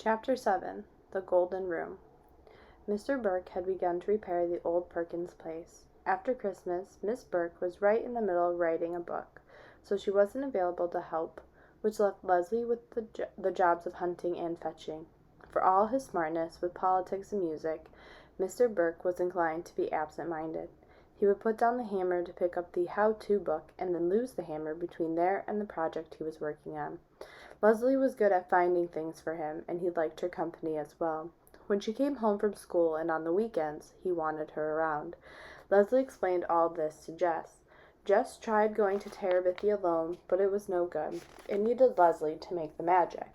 Chapter 7 The Golden Room. Mr. Burke had begun to repair the old Perkins place. After Christmas, Miss Burke was right in the middle of writing a book, so she wasn't available to help, which left Leslie with the jobs of hunting and fetching. For all his smartness with politics and music, Mr. Burke was inclined to be absent-minded. He would put down the hammer to pick up the how-to book and then lose the hammer between there and the project he was working on. Leslie was good at finding things for him, and he liked her company as well. When she came home from school and on the weekends, he wanted her around. Leslie explained all this to Jess. Jess tried going to Terabithia alone, but it was no good. It needed Leslie to make the magic.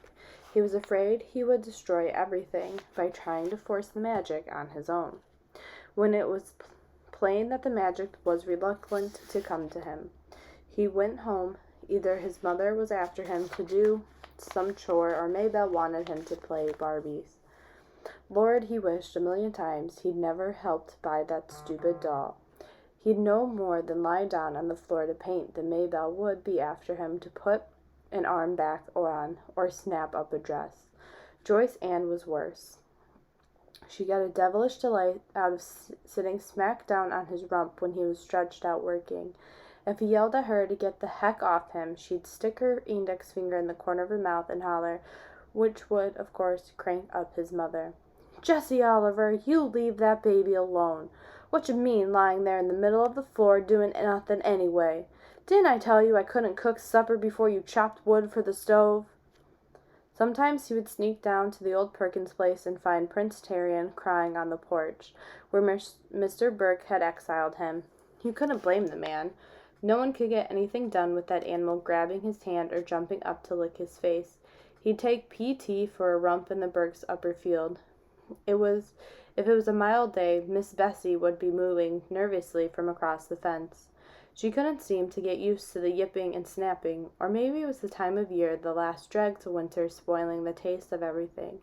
He was afraid he would destroy everything by trying to force the magic on his own. When it was plain that the magic was reluctant to come to him, he went home. Either his mother was after him to do some chore, or Maybelle wanted him to play Barbies. Lord, he wished a million times he'd never helped buy that stupid doll. He'd no more than lie down on the floor to paint than Maybelle would be after him to put an arm back on or snap up a dress. Joyce Ann was worse. She got a devilish delight out of sitting smack down on his rump when he was stretched out working. If he yelled at her to get the heck off him, she'd stick her index finger in the corner of her mouth and holler, which would, of course, crank up his mother. "Jessie Oliver, you leave that baby alone. What you mean, lying there in the middle of the floor doing nothing anyway? Didn't I tell you I couldn't cook supper before you chopped wood for the stove?" Sometimes he would sneak down to the old Perkins place and find Prince Terrian crying on the porch, where Mr. Burke had exiled him. You couldn't blame the man. No one could get anything done with that animal grabbing his hand or jumping up to lick his face. He'd take PT for a romp in the Burke's upper field. If it was a mild day, Miss Bessie would be moving nervously from across the fence. She couldn't seem to get used to the yipping and snapping, or maybe it was the time of year, the last dregs of winter spoiling the taste of everything.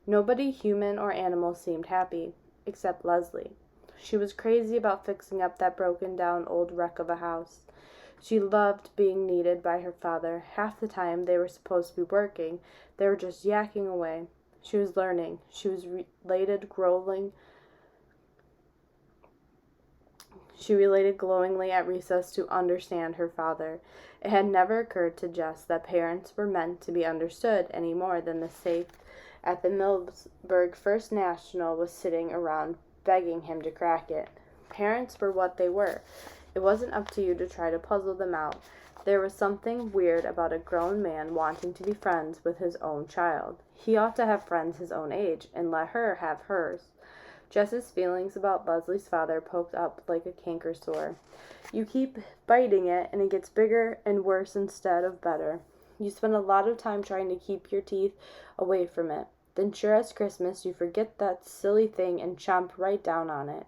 Nobody, human or animal, seemed happy, except Leslie. She was crazy about fixing up that broken-down old wreck of a house. She loved being needed by her father. Half the time they were supposed to be working, they were just yakking away. She was learning. She was related glowingly at recess to understand her father. It had never occurred to Jess that parents were meant to be understood any more than the safe at the Millsburg First National was sitting around begging him to crack it. Parents were what they were. It wasn't up to you to try to puzzle them out. There was something weird about a grown man wanting to be friends with his own child. He ought to have friends his own age, and let her have hers. Jess's feelings about Leslie's father poked up like a canker sore. You keep biting it, and it gets bigger and worse instead of better. You spend a lot of time trying to keep your teeth away from it. Then sure as Christmas, you forget that silly thing and chomp right down on it.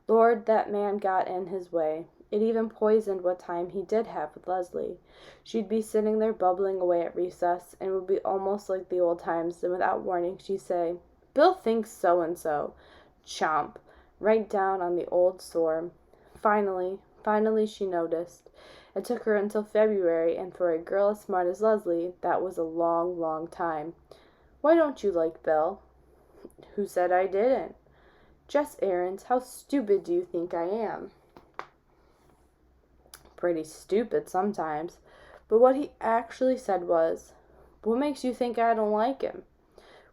Lord, that man got in his way. It even poisoned what time he did have with Leslie. She'd be sitting there bubbling away at recess, and it would be almost like the old times, and without warning she'd say, "Bill thinks so-and-so." Chomp, right down on the old sore. Finally she noticed. It took her until February, and for a girl as smart as Leslie, that was a long, long time. "Why don't you like Bill?" "Who said I didn't?" "Jess Ahrens, how stupid do you think I am?" "Pretty stupid sometimes." But what he actually said was, "What makes you think I don't like him?"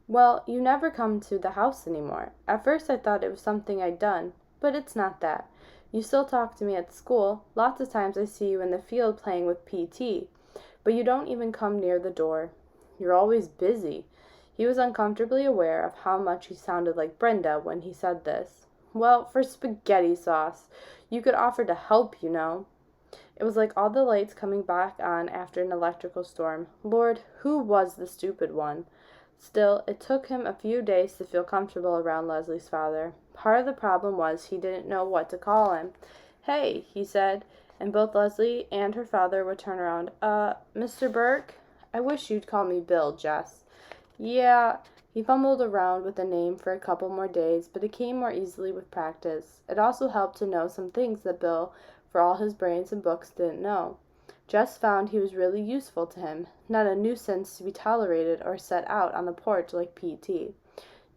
"Well, you never come to the house anymore. At first I thought it was something I'd done, but it's not that. You still talk to me at school. Lots of times I see you in the field playing with PT, but you don't even come near the door. You're always busy." He was uncomfortably aware of how much he sounded like Brenda when he said this. "Well, for spaghetti sauce. You could offer to help, you know." It was like all the lights coming back on after an electrical storm. Lord, who was the stupid one? Still, it took him a few days to feel comfortable around Leslie's father. Part of the problem was he didn't know what to call him. "Hey," he said, and both Leslie and her father would turn around. Mr. Burke? I wish you'd call me Bill, Jess." "Yeah." He fumbled around with a name for a couple more days, but it came more easily with practice. It also helped to know some things that Bill, for all his brains and books, didn't know. Jess found he was really useful to him, not a nuisance to be tolerated or set out on the porch like P.T.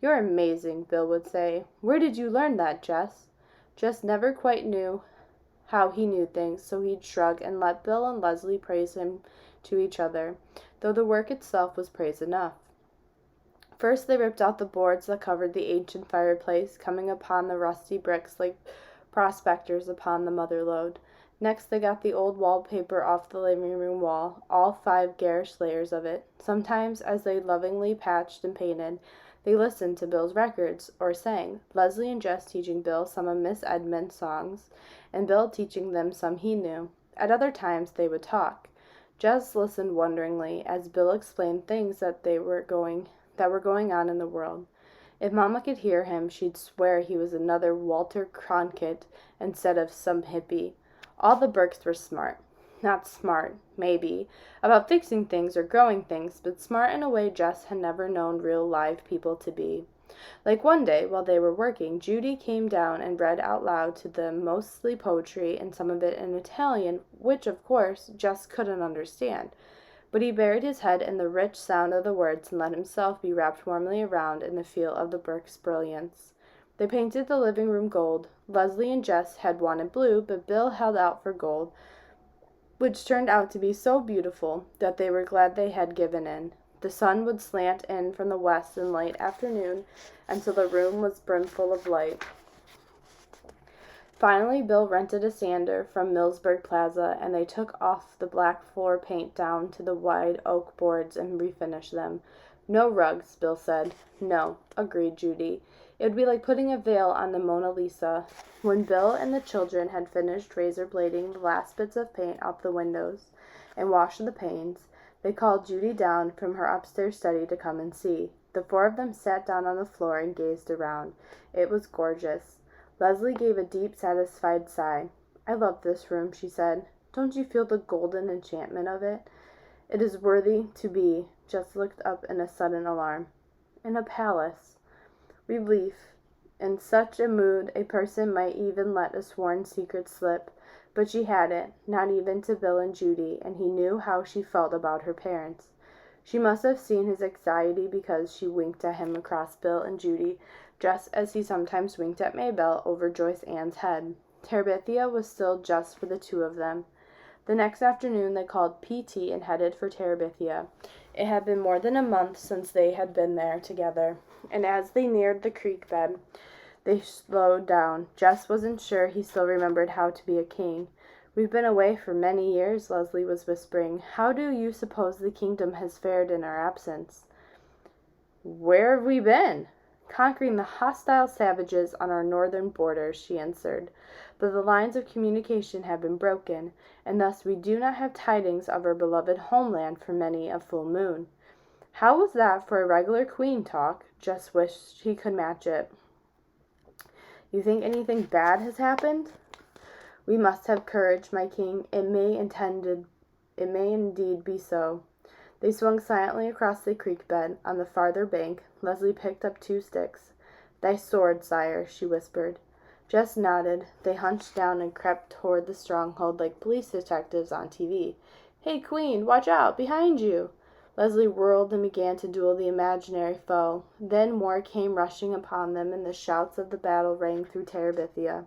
"You're amazing," Bill would say. "Where did you learn that, Jess?" Jess never quite knew how he knew things, so he'd shrug and let Bill and Leslie praise him to each other, though the work itself was praise enough. First they ripped out the boards that covered the ancient fireplace, coming upon the rusty bricks like prospectors upon the mother lode. Next they got the old wallpaper off the living room wall, all 5 garish layers of it. Sometimes, as they lovingly patched and painted, they listened to Bill's records, or sang, Leslie and Jess teaching Bill some of Miss Edmund's songs, and Bill teaching them some he knew. At other times they would talk. Jess listened wonderingly as Bill explained things that were going on in the world. If Mama could hear him, she'd swear he was another Walter Cronkite instead of some hippie. All the Burkes were smart. Not smart, maybe, about fixing things or growing things, but smart in a way Jess had never known real live people to be. Like one day, while they were working, Judy came down and read out loud to them mostly poetry and some of it in Italian, which, of course, Jess couldn't understand. But he buried his head in the rich sound of the words and let himself be wrapped warmly around in the feel of the Burke's brilliance. They painted the living room gold. Leslie and Jess had wanted blue, but Bill held out for gold, which turned out to be so beautiful that they were glad they had given in. The sun would slant in from the west in late afternoon until the room was brimful of light. Finally, Bill rented a sander from Millsburg Plaza, and they took off the black floor paint down to the wide oak boards and refinished them. "No rugs," Bill said. "No," agreed Judy. "It would be like putting a veil on the Mona Lisa." When Bill and the children had finished razor-blading the last bits of paint off the windows and washed the panes, they called Judy down from her upstairs study to come and see. The 4 of them sat down on the floor and gazed around. It was gorgeous. Leslie gave a deep, satisfied sigh. "I love this room," she said. "Don't you feel the golden enchantment of it? It is worthy to be." Jess looked up in a sudden alarm. "In a palace." Relief. In such a mood a person might even let a sworn secret slip, but she hadn't, not even to Bill and Judy, and he knew how she felt about her parents. She must have seen his anxiety because she winked at him across Bill and Judy, just as he sometimes winked at Maybelle over Joyce Ann's head. Terabithia was still just for the 2 of them. The next afternoon they called P.T. and headed for Terabithia. It had been more than a month since they had been there together, and as they neared the creek bed, they slowed down. Jess wasn't sure he still remembered how to be a king. "We've been away for many years," Leslie was whispering. "How do you suppose the kingdom has fared in our absence?" "Where have we been?" "Conquering the hostile savages on our northern borders," she answered. "But the lines of communication have been broken, and thus we do not have tidings of our beloved homeland for many a full moon." How was that for a regular queen talk? Jess wished he could match it. "You think anything bad has happened?" "We must have courage, my king. It may indeed be so." They swung silently across the creek bed. On the farther bank, Leslie picked up 2 sticks. "Thy sword, sire," she whispered. Jess nodded. They hunched down and crept toward the stronghold like police detectives on TV. "Hey, Queen, watch out! Behind you!" Leslie whirled and began to duel the imaginary foe. Then more came rushing upon them, and the shouts of the battle rang through Terabithia.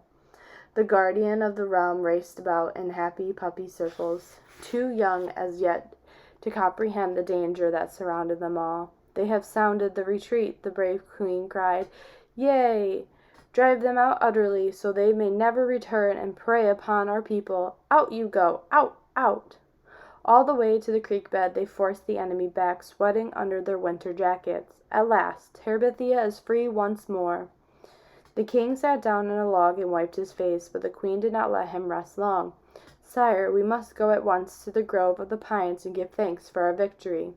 The guardian of the realm raced about in happy puppy circles, too young as yet to comprehend the danger that surrounded them all. "They have sounded the retreat," the brave queen cried. "Yea! Drive them out utterly, so they may never return and prey upon our people. Out you go! Out! Out!" All the way to the creek bed they forced the enemy back, sweating under their winter jackets. At last, Terabithia is free once more. The king sat down on a log and wiped his face, but the queen did not let him rest long. "Sire, we must go at once to the grove of the pines and give thanks for our victory."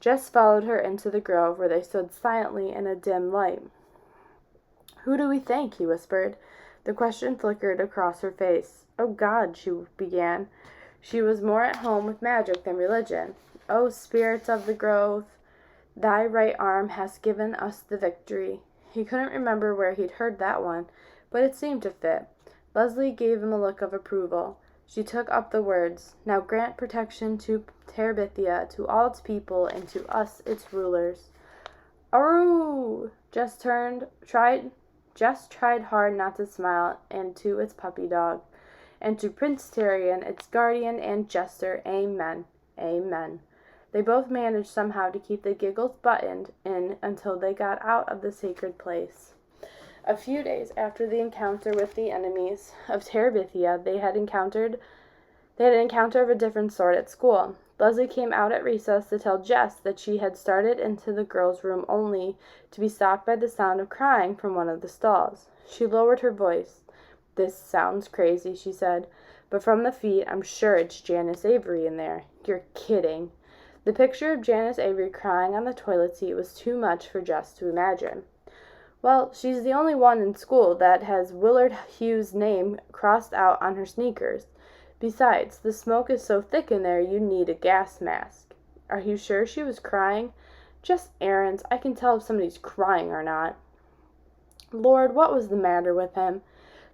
Jess followed her into the grove, where they stood silently in a dim light. "Who do we thank?" he whispered. The question flickered across her face. "Oh God," she began. She was more at home with magic than religion. "Oh, spirits of the grove, thy right arm has given us the victory." He couldn't remember where he'd heard that one, but it seemed to fit. Leslie gave him a look of approval. She took up the words, "Now grant protection to Terabithia, to all its people, and to us its rulers." "Aroo!" Jess tried hard not to smile, and to its puppy dog, and to Prince Tyrion, its guardian and jester, amen, amen. They both managed somehow to keep the giggles buttoned in until they got out of the sacred place. A few days after the encounter with the enemies of Terabithia, they had an encounter of a different sort at school. Leslie came out at recess to tell Jess that she had started into the girls' room only to be stopped by the sound of crying from one of the stalls. She lowered her voice. "This sounds crazy," she said, "but from the feet, I'm sure it's Janice Avery in there." "You're kidding." The picture of Janice Avery crying on the toilet seat was too much for Jess to imagine. "Well, she's the only one in school that has Willard Hugh's name crossed out on her sneakers. Besides, the smoke is so thick in there you'd need a gas mask." "Are you sure she was crying?" "Just errands. I can tell if somebody's crying or not." Lord, what was the matter with him?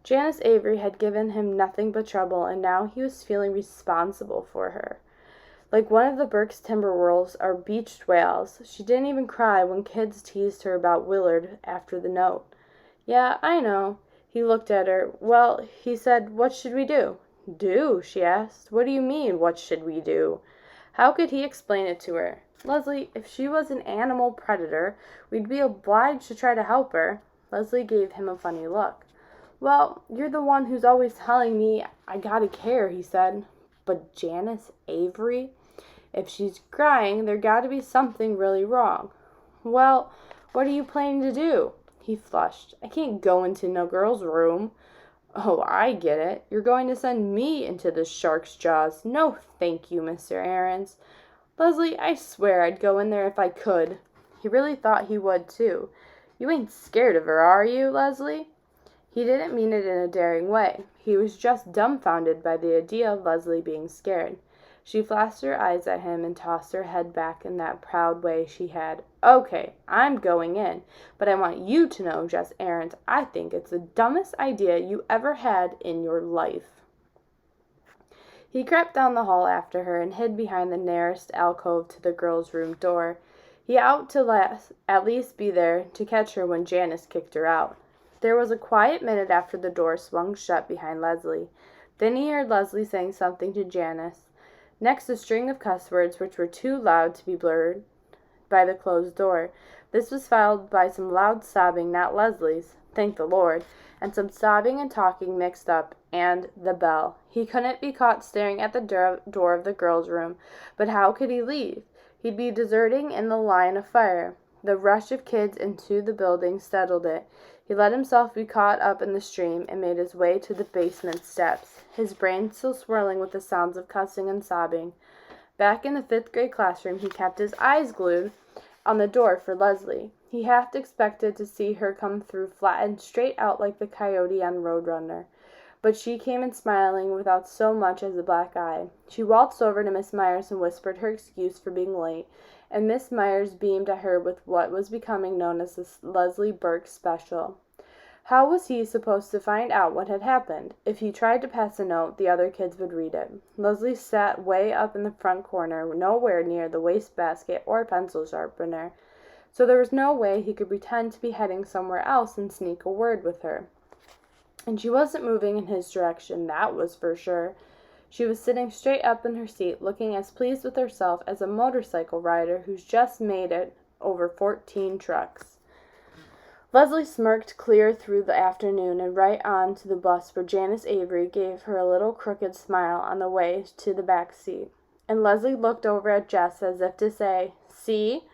Janice Avery had given him nothing but trouble, and now he was feeling responsible for her. Like one of the Burke's timber wolves or beached whales, she didn't even cry when kids teased her about Willard after the note. "Yeah, I know." He looked at her. "Well," he said, "what should we do?" "Do?" she asked. "What do you mean, what should we do?" How could he explain it to her? "Leslie, if she was an animal predator, we'd be obliged to try to help her." Leslie gave him a funny look. "Well, you're the one who's always telling me I gotta care," he said. "But Janice Avery? If she's crying, there gotta be something really wrong." "Well, what are you planning to do?" He flushed. "I can't go into no girl's room." "Oh, I get it. You're going to send me into the shark's jaws. No, thank you, Mr. Aarons." "Leslie, I swear I'd go in there if I could." He really thought he would, too. "You ain't scared of her, are you, Leslie?" He didn't mean it in a daring way. He was just dumbfounded by the idea of Leslie being scared. She flashed her eyes at him and tossed her head back in that proud way she had. "Okay, I'm going in, but I want you to know, Jess Aarons, I think it's the dumbest idea you ever had in your life." He crept down the hall after her and hid behind the nearest alcove to the girls' room door. He ought to at least be there to catch her when Janice kicked her out. There was a quiet minute after the door swung shut behind Leslie. Then he heard Leslie saying something to Janice. Next, a string of cuss words which were too loud to be blurred by the closed door. This was followed by some loud sobbing, not Leslie's, thank the Lord, and some sobbing and talking mixed up, and the bell. He couldn't be caught staring at the door of the girls' room, but how could he leave? He'd be deserting in the line of fire. The rush of kids into the building settled it. He let himself be caught up in the stream and made his way to the basement steps, his brain still swirling with the sounds of cussing and sobbing. Back in the fifth-grade classroom, he kept his eyes glued on the door for Leslie. He half expected to see her come through flattened straight out like the coyote on Roadrunner. But she came in smiling without so much as a black eye. She waltzed over to Miss Myers and whispered her excuse for being late, and Miss Myers beamed at her with what was becoming known as the Leslie Burke special. How was he supposed to find out what had happened? If he tried to pass a note, the other kids would read it. Leslie sat way up in the front corner, nowhere near the wastebasket or pencil sharpener, so there was no way he could pretend to be heading somewhere else and sneak a word with her. And she wasn't moving in his direction, that was for sure. She was sitting straight up in her seat, looking as pleased with herself as a motorcycle rider who's just made it over 14 trucks. Leslie smirked clear through the afternoon and right on to the bus where Janice Avery gave her a little crooked smile on the way to the back seat. And Leslie looked over at Jess as if to say, "See?"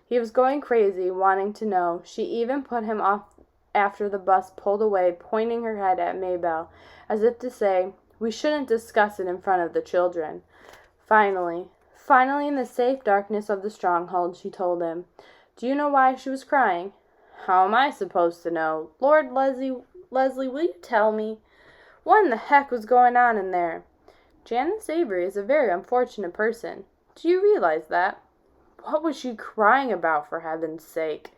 He was going crazy, wanting to know. She even put him off after the bus pulled away, pointing her head at Maybelle, as if to say, "We shouldn't discuss it in front of the children." Finally in the safe darkness of the stronghold, she told him, "Do you know why she was crying?" "How am I supposed to know? Lord, Leslie, will you tell me? What in the heck was going on in there?" "Janice Avery is a very unfortunate person. Do you realize that?" "What was she crying about, for heaven's sake?"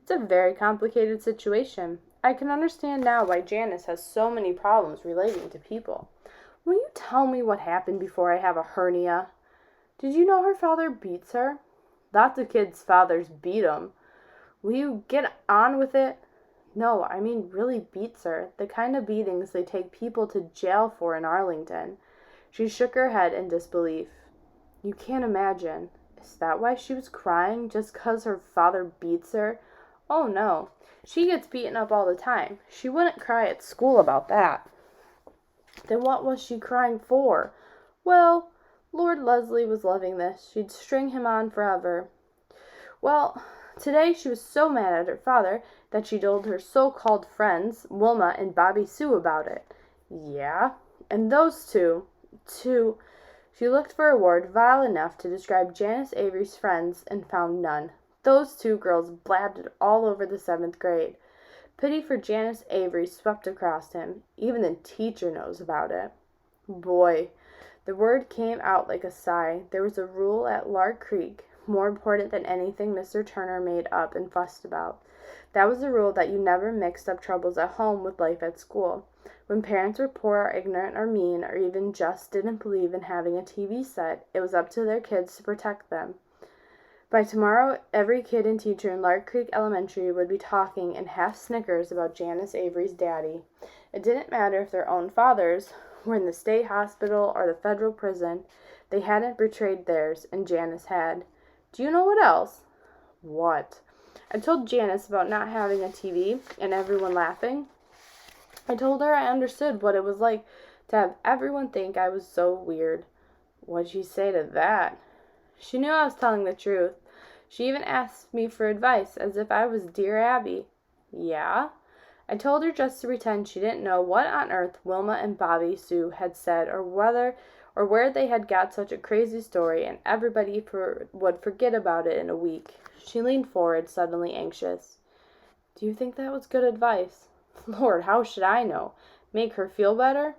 "It's a very complicated situation. I can understand now why Janice has so many problems relating to people." Will you tell me what happened before I have a hernia? Did you know her father beats her? Lots of kids' fathers beat 'em. Will you get on with it? No, I mean really beats her. The kind of beatings they take people to jail for in Arlington. She shook her head in disbelief. You can't imagine. Is that why she was crying? Just 'cause her father beats her? Oh no. She gets beaten up all the time. She wouldn't cry at school about that. Then what was she crying for? Well, Lord Leslie was loving this. She'd string him on forever. Well, today she was so mad at her father that she told her so-called friends, Wilma and Bobby Sue, about it. Yeah, and those two, she looked for a word vile enough to describe Janice Avery's friends and found none. Those two girls blabbed it all over the 7th grade. Pity for Janice Avery swept across him. Even the teacher knows about it. Boy, the word came out like a sigh. There was a rule at Lark Creek, more important than anything Mr. Turner made up and fussed about. That was the rule that you never mixed up troubles at home with life at school. When parents were poor or ignorant or mean or even just didn't believe in having a TV set, it was up to their kids to protect them. By tomorrow, every kid and teacher in Lark Creek Elementary would be talking in half snickers about Janice Avery's daddy. It didn't matter if their own fathers were in the state hospital or the federal prison. They hadn't betrayed theirs, and Janice had. Do you know what else? What? I told Janice about not having a TV and everyone laughing. I told her I understood what it was like to have everyone think I was so weird. What'd she say to that? She knew I was telling the truth. She even asked me for advice, as if I was dear Abby. Yeah? I told her just to pretend she didn't know what on earth Wilma and Bobby Sue had said, or where they had got such a crazy story, and everybody would forget about it in a week. She leaned forward, suddenly anxious. Do you think that was good advice? Lord, how should I know? Make her feel better?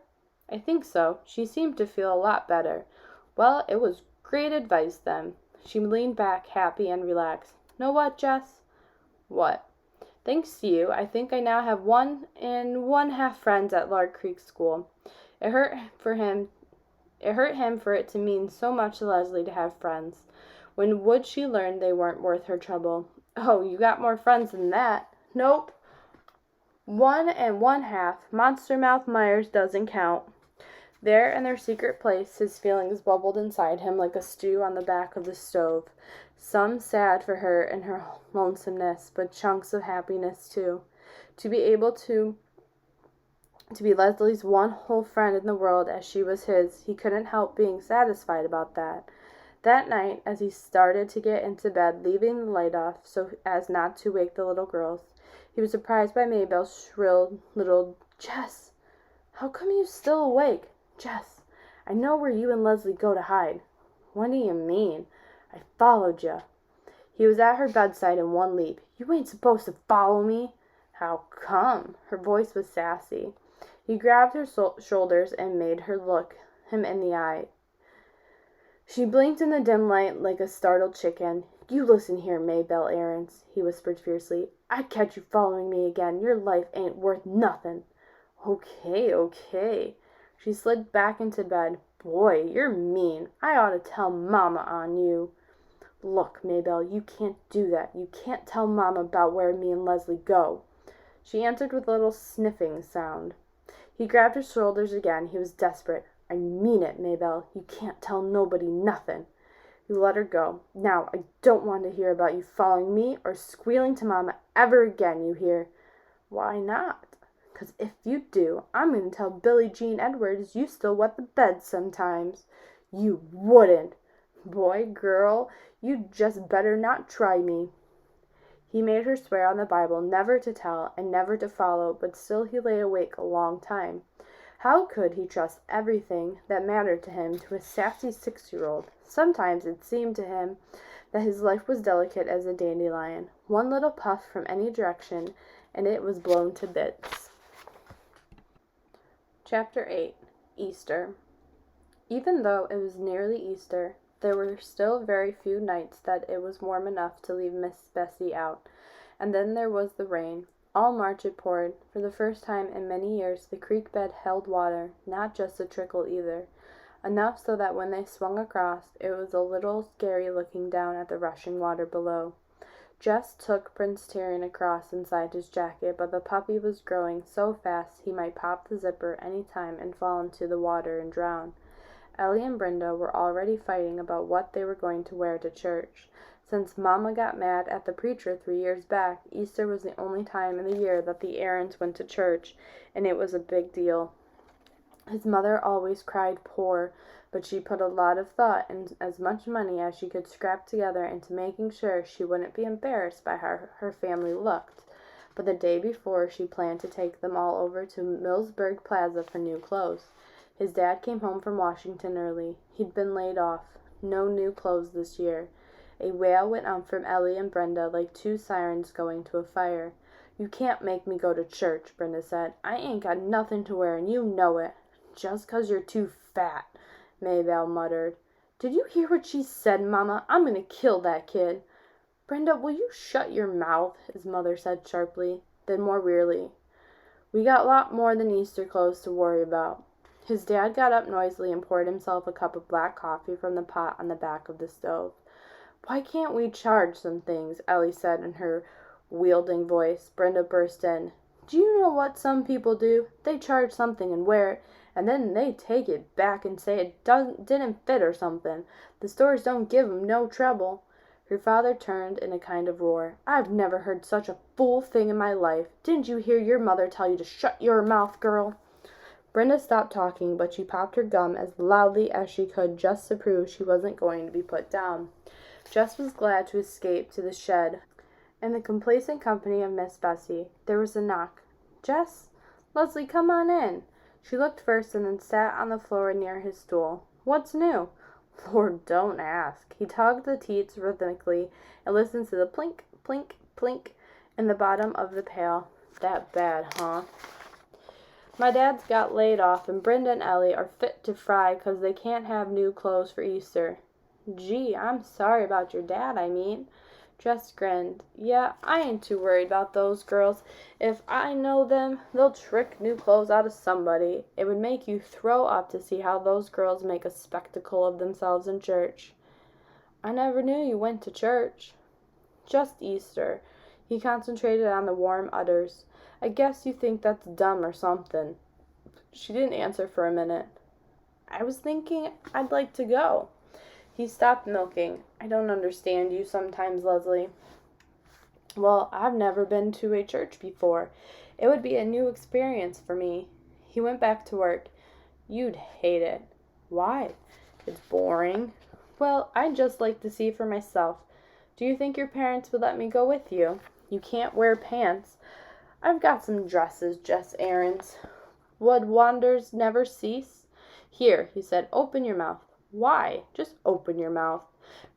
I think so. She seemed to feel a lot better. Well, it was great advice then. She leaned back, happy and relaxed. Know what, Jess? What? Thanks to you, I think I now have 1 1/2 friends at Lark Creek School. It hurt him for it to mean so much to Leslie to have friends. When would she learn they weren't worth her trouble? Oh, you got more friends than that. Nope. 1 1/2. Monster Mouth Myers doesn't count. There in their secret place, his feelings bubbled inside him like a stew on the back of the stove. Some sad for her and her lonesomeness, but chunks of happiness too. To be able to be Leslie's one whole friend in the world as she was his, he couldn't help being satisfied about that. That night, as he started to get into bed, leaving the light off so as not to wake the little girls, he was surprised by Mabel's shrill little, Jess, how come you still awake? Jess, I know where you and Leslie go to hide. What do you mean? I followed you. He was at her bedside in one leap. You ain't supposed to follow me. How come? Her voice was sassy. He grabbed her shoulders and made her look him in the eye. She blinked in the dim light like a startled chicken. You listen here, Maybelle Aarons, he whispered fiercely. I'd catch you following me again. Your life ain't worth nothing. Okay. She slid back into bed. Boy, you're mean. I ought to tell Mama on you. Look, Maybelle, you can't do that. You can't tell Mama about where me and Leslie go. She answered with a little sniffing sound. He grabbed her shoulders again. He was desperate. I mean it, Maybelle. You can't tell nobody nothing. He let her go. Now, I don't want to hear about you following me or squealing to Mama ever again, you hear? Why not? 'Cause if you do, I'm going to tell Billie Jean Edwards you still wet the bed sometimes. You wouldn't. Boy, girl, you just better not try me. He made her swear on the Bible never to tell and never to follow, but still he lay awake a long time. How could he trust everything that mattered to him to a sassy 6-year-old? Sometimes it seemed to him that his life was delicate as a dandelion. One little puff from any direction, and it was blown to bits. Chapter 8. Easter. Even though it was nearly Easter, there were still very few nights that it was warm enough to leave Miss Bessie out, and then there was the rain. All March it poured. For the first time in many years the creek bed held water, not just a trickle either. Enough so that when they swung across, it was a little scary looking down at the rushing water below. Jess took Prince Tyrion across inside his jacket, but the puppy was growing so fast he might pop the zipper any time and fall into the water and drown. Ellie and Brenda were already fighting about what they were going to wear to church. Since Mama got mad at the preacher 3 years back, Easter was the only time in the year that the Aarons went to church, and it was a big deal. His mother always cried poor, but she put a lot of thought and as much money as she could scrap together into making sure she wouldn't be embarrassed by how her family looked. But the day before, she planned to take them all over to Millsburg Plaza for new clothes. His dad came home from Washington early. He'd been laid off. No new clothes this year. A wail went up from Ellie and Brenda like two sirens going to a fire. "You can't make me go to church," Brenda said. "I ain't got nothing to wear, and you know it." "Just 'cause you're too fat," Maybelle muttered. "Did you hear what she said, Mama? I'm going to kill that kid." "Brenda, will you shut your mouth?" his mother said sharply. Then more wearily, "We got a lot more than Easter clothes to worry about." His dad got up noisily and poured himself a cup of black coffee from the pot on the back of the stove. "Why can't we charge some things?" Ellie said in her wheedling voice. Brenda burst in. "Do you know what some people do? They charge something and wear it, and then they take it back and say it didn't fit or something. The stores don't give 'em no trouble." Her father turned in a kind of roar. "I've never heard such a fool thing in my life. Didn't you hear your mother tell you to shut your mouth, girl?" Brenda stopped talking, but she popped her gum as loudly as she could just to prove she wasn't going to be put down. Jess was glad to escape to the shed in the complacent company of Miss Bessie. There was a knock. "Jess? Leslie, come on in." She looked first and then sat on the floor near his stool. "What's new?" "Lord, don't ask." He tugged the teats rhythmically and listened to the plink, plink, plink in the bottom of the pail. "That bad, huh?" "My dad's got laid off, and Brenda and Ellie are fit to fry 'cause they can't have new clothes for Easter." "Gee, I'm sorry about your dad, I mean." Jess grinned. "Yeah, I ain't too worried about those girls. If I know them, they'll trick new clothes out of somebody. It would make you throw up to see how those girls make a spectacle of themselves in church." "I never knew you went to church." "Just Easter." He concentrated on the warm udders. "I guess you think that's dumb or something." She didn't answer for a minute. "I was thinking I'd like to go." He stopped milking. "I don't understand you sometimes, Leslie." "Well, I've never been to a church before. It would be a new experience for me." He went back to work. "You'd hate it." "Why?" "It's boring." "Well, I'd just like to see for myself. Do you think your parents would let me go with you?" "You can't wear pants." "I've got some dresses, just errands." "Would wonders never cease?" "Here," he said, "open your mouth." "Why?" "Just open your mouth."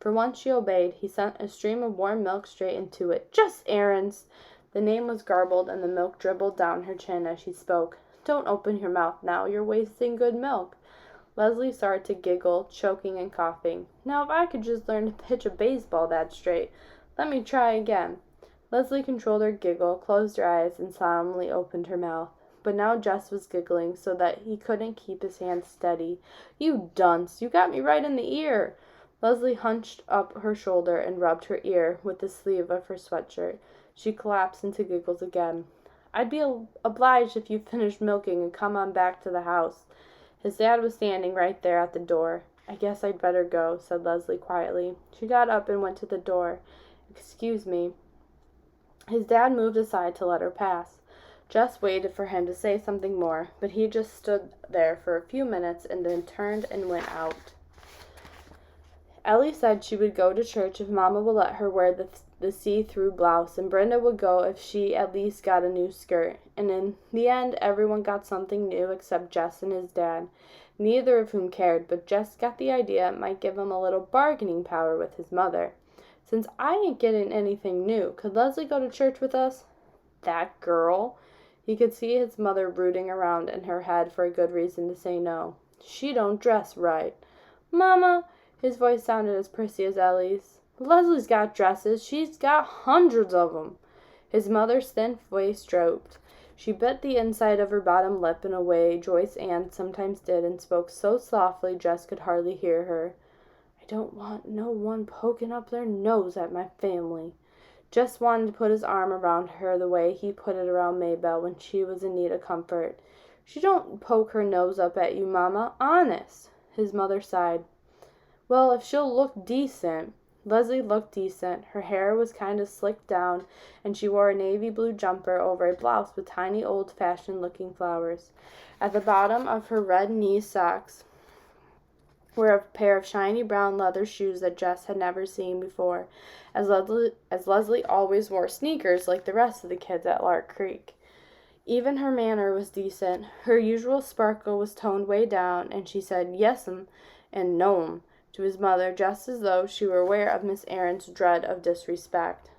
For once she obeyed. He sent a stream of warm milk straight into it. "Just errands!" The name was garbled, and the milk dribbled down her chin as she spoke. "Don't open your mouth now. You're wasting good milk." Leslie started to giggle, choking and coughing. "Now if I could just learn to pitch a baseball that straight. Let me try again." Leslie controlled her giggle, closed her eyes, and solemnly opened her mouth. But now Jess was giggling so that he couldn't keep his hands steady. "You dunce! You got me right in the ear!" Leslie hunched up her shoulder and rubbed her ear with the sleeve of her sweatshirt. She collapsed into giggles again. "I'd be obliged if you finished milking and come on back to the house." His dad was standing right there at the door. "I guess I'd better go," said Leslie quietly. She got up and went to the door. "Excuse me." His dad moved aside to let her pass. Jess waited for him to say something more, but he just stood there for a few minutes and then turned and went out. Ellie said she would go to church if Mama would let her wear the see-through blouse, and Brenda would go if she at least got a new skirt. And in the end, everyone got something new except Jess and his dad, neither of whom cared, but Jess got the idea it might give him a little bargaining power with his mother. "Since I ain't getting anything new, could Leslie go to church with us?" "That girl!" He could see his mother rooting around in her head for a good reason to say no. "She don't dress right." "Mama!" His voice sounded as prissy as Ellie's. "Leslie's got dresses. She's got hundreds of 'em." His mother's thin face drooped. She bit the inside of her bottom lip in a way Joyce Ann sometimes did, and spoke so softly Jess could hardly hear her. I don't want no one poking up their nose at my family. Jess wanted to put his arm around her the way he put it around Maybelle when she was in need of comfort. She don't poke her nose up at you, Mama, honest. His mother sighed. Well, if she'll look decent. Leslie looked decent. Her hair was kind of slicked down, and she wore a navy blue jumper over a blouse with tiny old-fashioned looking flowers. At the bottom of her red knee socks were a pair of shiny brown leather shoes that Jess had never seen before, as Leslie always wore sneakers like the rest of the kids at Lark Creek. Even her manner was decent. Her usual sparkle was toned way down, and she said yes'm and no'm to his mother, just as though she were aware of Miss Aaron's dread of disrespect.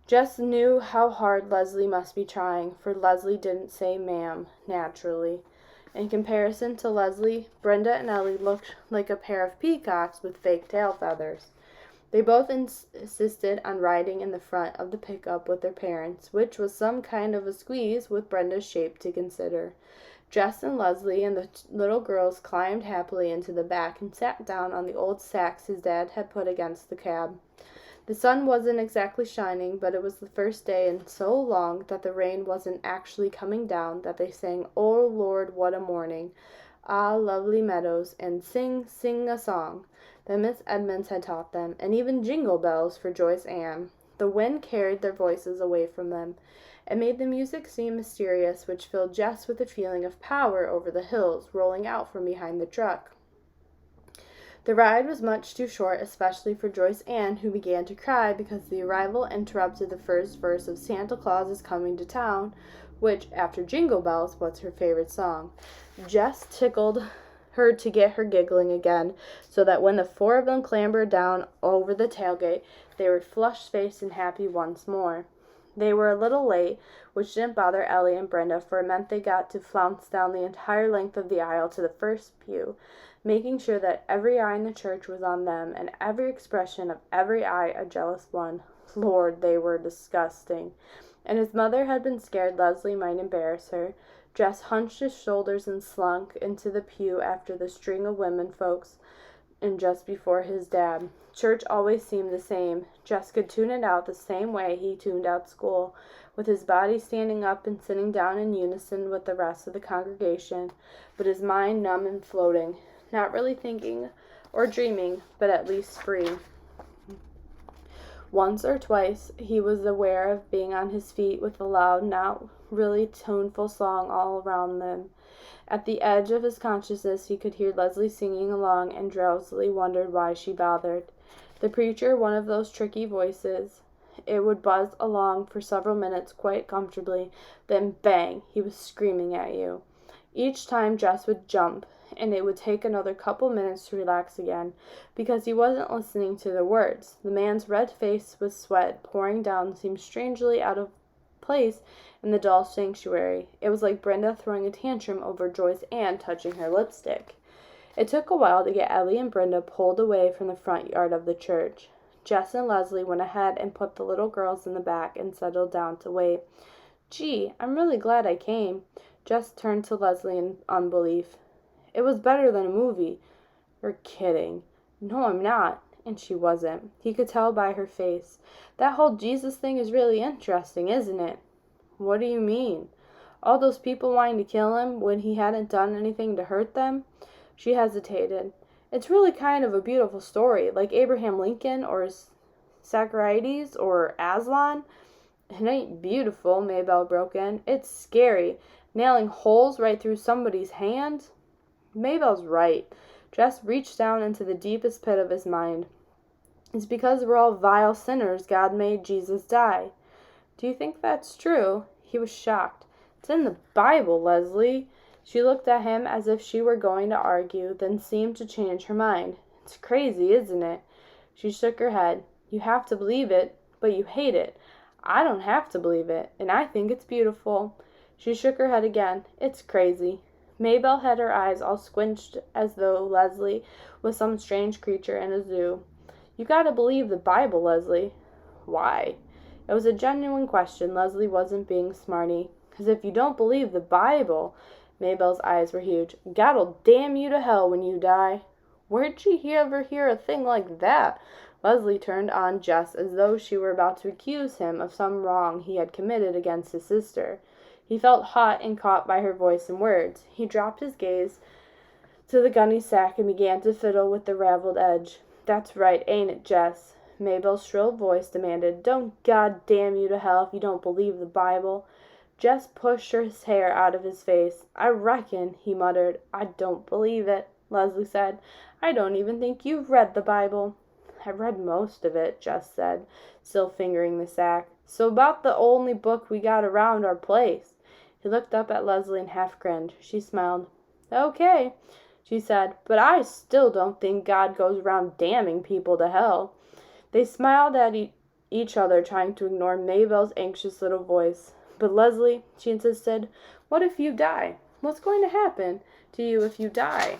Jess knew how hard Leslie must be trying, for Leslie didn't say ma'am, naturally. In comparison to Leslie, Brenda and Ellie looked like a pair of peacocks with fake tail feathers. They both insisted on riding in the front of the pickup with their parents, which was some kind of a squeeze with Brenda's shape to consider. Jess and Leslie and the little girls climbed happily into the back and sat down on the old sacks his dad had put against the cab. The sun wasn't exactly shining, but it was the first day in so long that the rain wasn't actually coming down that they sang "Oh Lord, What a Morning," "Ah, Lovely Meadows," and "Sing, Sing a Song" that Miss Edmonds had taught them, and even "Jingle Bells" for Joyce Ann. The wind carried their voices away from them. It made the music seem mysterious, which filled Jess with a feeling of power over the hills rolling out from behind the truck. The ride was much too short, especially for Joyce Ann, who began to cry because the arrival interrupted the first verse of Santa Claus is Coming to Town, which, after Jingle Bells, was her favorite song. Jess tickled her to get her giggling again, so that when the four of them clambered down over the tailgate, they were flushed-faced and happy once more. They were a little late, which didn't bother Ellie and Brenda, for it meant they got to flounce down the entire length of the aisle to the first pew, making sure that every eye in the church was on them, and every expression of every eye a jealous one. Lord, they were disgusting. And his mother had been scared Leslie might embarrass her. Jess hunched his shoulders and slunk into the pew after the string of women folks, and just before his dad. Church always seemed the same. Jess could tune it out the same way he tuned out school, with his body standing up and sitting down in unison with the rest of the congregation, but his mind numb and floating, not really thinking or dreaming, but at least free. Once or twice he was aware of being on his feet with a loud, not really tuneful song all around them. At the edge of his consciousness he could hear Leslie singing along and drowsily wondered why she bothered. The preacher, one of those tricky voices. It would buzz along for several minutes quite comfortably, then bang, he was screaming at you. Each time Jess would jump, and it would take another couple minutes to relax again, because he wasn't listening to the words. The man's red face with sweat pouring down seemed strangely out of place in the dull sanctuary. It was like Brenda throwing a tantrum over Joyce Ann touching her lipstick. It took a while to get Ellie and Brenda pulled away from the front yard of the church. Jess and Leslie went ahead and put the little girls in the back and settled down to wait. Gee, I'm really glad I came. Jess turned to Leslie in unbelief. It was better than a movie. You're kidding. No, I'm not. And she wasn't. He could tell by her face. That whole Jesus thing is really interesting, isn't it? What do you mean? All those people wanting to kill him when he hadn't done anything to hurt them? She hesitated. It's really kind of a beautiful story, like Abraham Lincoln or Socrates or Aslan. It ain't beautiful, Maybelle broke in. It's scary. Nailing holes right through somebody's hand. Maybelle's right. Jess reached down into the deepest pit of his mind. It's because we're all vile sinners God made Jesus die. Do you think that's true? He was shocked. It's in the Bible, Leslie. She looked at him as if she were going to argue, then seemed to change her mind. It's crazy, isn't it? She shook her head. You have to believe it, but you hate it. I don't have to believe it, and I think it's beautiful. She shook her head again. It's crazy. Maybelle had her eyes all squinched as though Leslie was some strange creature in a zoo. You gotta believe the Bible, Leslie. Why? It was a genuine question. Leslie wasn't being smarty. "'Cause if you don't believe the Bible," Mabel's eyes were huge, "God'll damn you to hell when you die." "Where'd she ever hear a thing like that?" Leslie turned on Jess as though she were about to accuse him of some wrong he had committed against his sister. He felt hot and caught by her voice and words. He dropped his gaze to the gunny sack and began to fiddle with the raveled edge. "That's right, ain't it, Jess?" Mabel's shrill voice demanded. "Don't God damn you to hell if you don't believe the Bible." Jess pushed his hair out of his face. "I reckon," he muttered. "I don't believe it," Leslie said. "I don't even think you've read the Bible." "I've read most of it," Jess said, still fingering the sack. "So about the only book we got around our place." He looked up at Leslie and half grinned. She smiled. "Okay," she said, "but I still don't think God goes around damning people to hell." They smiled at each other, trying to ignore Mabel's anxious little voice. "But Leslie," she insisted, "what if you die? What's going to happen to you if you die?"